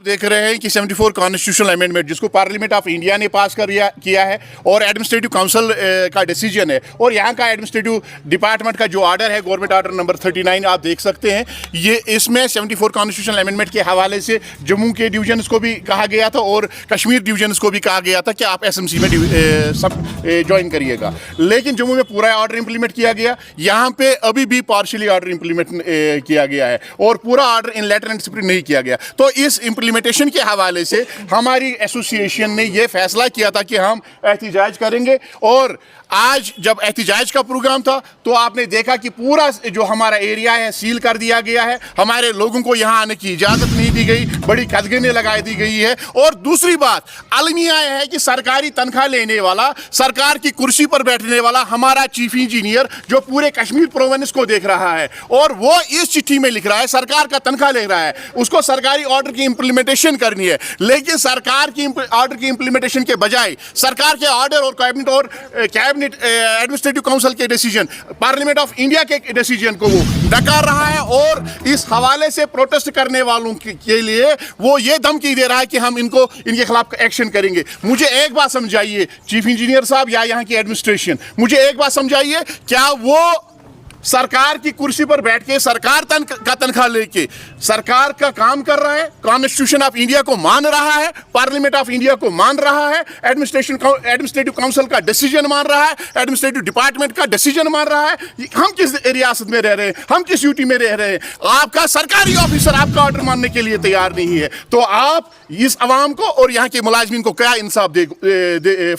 देख रहे हैं कि 74 कॉन्स्टिट्यूशनल अमेंडमेंट जिसको पार्लियामेंट ऑफ इंडिया ने पास किया है और एडमिनिस्ट्रेटिव काउंसिल का डिसीजन है और यहाँ का एडमिनिस्ट्रेटिव डिपार्टमेंट का जो ऑर्डर है गवर्नमेंट ऑर्डर नंबर 39 आप देख सकते हैं। ये इसमें 74 कॉन्स्टिट्यूशनल अमेंडमेंट के हवाले से जम्मू के डिवीजन्स को भी कहा गया था और कश्मीर डिवीजन्स को भी कहा गया था कि आप SMC में सब ज्वाइन करिएगा, लेकिन जम्मू में पूरा ऑर्डर इंप्लीमेंट किया गया। यहाँ पे अभी भी पार्शली ऑर्डर इंप्लीमेंट किया गया है और पूरा order in letter and spirit नहीं किया गया। तो इस इम्प्लीमेंटेशन के हवाले से हमारी एसोसिएशन ने यह फैसला किया था कि हम एहतिजाज करेंगे और आज जब एहतिजाज का प्रोग्राम था तो आपने देखा कि पूरा जो हमारा एरिया है सील कर दिया गया है, हमारे लोगों को यहाँ आने की इजाज़त नहीं दी गई, बड़ी कदगने लगा दी गई है। और दूसरी बात अलमिया है कि सरकारी तनख्वाह लेने वाला, सरकार की कुर्सी पर बैठने वाला हमारा चीफ इंजीनियर जो पूरे कश्मीर प्रोविंस को देख रहा है और वो इस चिट्ठी में लिख रहा है सरकार का तनख्वाह ले रहा है, उसको सरकारी ऑर्डर की इंप्लीमेंटेशन करनी है, लेकिन सरकार की ऑर्डर की इंप्लीमेंटेशन के बजाय सरकार के ऑर्डर और कैबिनेट एडमिनिस्ट्रेटिव काउंसिल के डिसीजन, पार्लियामेंट ऑफ इंडिया के डिसीजन को वो नकार रहा है और इस हवाले से प्रोटेस्ट करने वालों के लिए वो ये धमकी दे रहा है कि हम इनके खिलाफ एक्शन करेंगे। मुझे एक बात समझाइए चीफ इंजीनियर साहब या यहाँ की एडमिनिस्ट्रेशन, मुझे एक बात समझाइए, क्या वो सरकार की कुर्सी पर बैठ के सरकार का तनख्वाह लेके सरकार का काम कर रहा है, कॉन्स्टिट्यूशन ऑफ इंडिया को मान रहा है, पार्लियामेंट ऑफ इंडिया को मान रहा है, एडमिनिस्ट्रेटिव काउंसिल का डिसीजन मान रहा है, एडमिनिस्ट्रेटिव डिपार्टमेंट का डिसीजन मान रहा है? हम किस रियासत में रह रहे हैं, हम किस यूटी में रह रहे हैं? आपका सरकारी ऑफिसर आपका ऑर्डर मानने के लिए तैयार नहीं है, तो आप इस अवाम को और यहाँ के मुलाजिमीन को क्या इंसाफ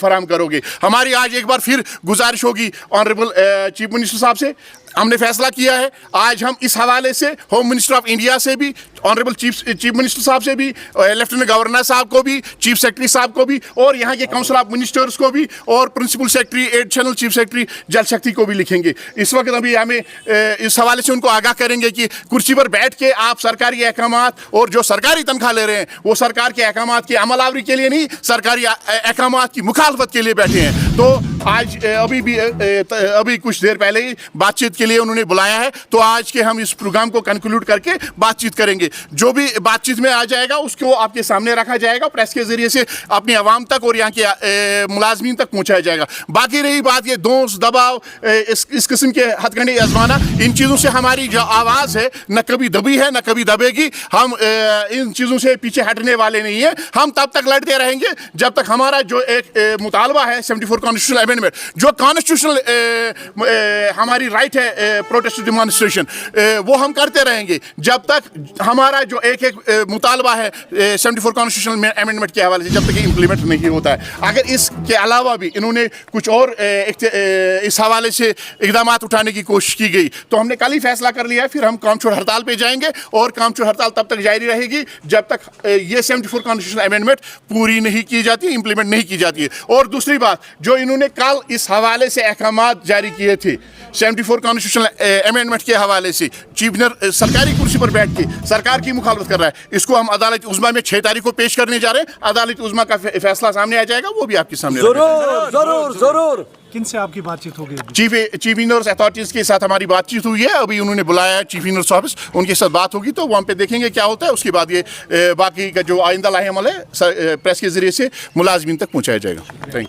फराहम करोगे? हमारी आज एक बार फिर गुजारिश होगी ऑनरेबल चीफ मिनिस्टर साहब से, हमने फैसला किया है आज हम इस हवाले से होम मिनिस्टर ऑफ इंडिया से भी, ऑनरेबल चीफ मिनिस्टर साहब से भी, लेफ्टिनेंट गवर्नर साहब को भी, चीफ सेक्रेटरी साहब को भी और यहाँ के काउंसिल ऑफ मिनिस्टर्स को भी और principal secretary, additional chief secretary Jal Shakti को भी लिखेंगे। इस वक्त अभी हमें इस हवाले से उनको आगाह करेंगे कि कुर्सी पर बैठ के आप सरकारी अहकामात और जो सरकारी तनख्वाह ले रहे हैं वो सरकार के अहकामात की अमलावरी के लिए नहीं, सरकारी अहकामात की मुखालफत के लिए बैठे हैं। तो आज अभी कुछ देर पहले ही बातचीत के लिए उन्होंने बुलाया है, तो आज के हम इस प्रोग्राम को कंक्लूड करके बातचीत करेंगे। जो भी बातचीत में आ जाएगा उसको आपके सामने रखा जाएगा, प्रेस के जरिए से अपनी आवाम तक और यहाँ के मुलाजमीन तक पहुँचाया जाएगा। बाकी रही बात ये दोस्त दबाव, इस किस्म के हथकंडे आजमाना, इन चीज़ों से हमारी जो आवाज़ है न कभी दबी है न कभी दबेगी। हम इन चीज़ों से पीछे हटने वाले नहीं हैं। हम तब तक लड़ते रहेंगे जब तक हमारा जो एक मुतालबा है 74 कॉन्स्टिट्यूशनल अमेंडमेंट, जो कॉन्स्टिट्यूशनल हमारी राइट है प्रोटेस्ट डिमॉन्स्ट्रेशन, वो हम करते रहेंगे जब तक हमारा जो एक मुतालबा है 74 कॉन्स्टिट्यूशनल अमेंडमेंट के हवाले से जब तक इम्प्लीमेंट नहीं होता है। अगर इसके अलावा भी इन्होंने कुछ और इस हवाले से इकदाम उठाने की कोशिश की गई तो हमने कल ही फैसला कर लिया है, फिर हम काम छोड़ हड़ताल पे जाएंगे और काम छोड़ हड़ताल तब तक जारी रहेगी जब तक ये 74 कॉन्स्टिट्यूशनल अमेंडमेंट पूरी नहीं की जाती, इंप्लीमेंट नहीं की जाती है। और दूसरी बात, जो इन्होंने कल इस हवाले से अहकामात जारी किए थे 74 कॉन्स्टिट्यूशनल अमेंडमेंट के हवाले से, चीफ सरकारी कुर्सी पर बैठ के सरकार की मुखालफत कर रहा है, इसको हम अदालत उज़्मा में 6 तारीख को पेश करने जा रहे हैं। अदालत उज़्मा का फैसला सामने आ जाएगा, वो भी आपके सामने जरूर। किनसे आपकी बातचीत होगी? चीफ इंजीनियर्स अथॉरिटीज के साथ हमारी बातचीत हुई है, अभी उन्होंने बुलाया है चीफ इंजीनियर्स ऑफिस, उनके साथ बात होगी तो वहाँ पे देखेंगे क्या होता है। उसके बाद ये बाकी का जो आइंदा लाहे अमल है प्रेस के जरिए से मुलाजमीन तक पहुँचाया जाएगा। Thank you.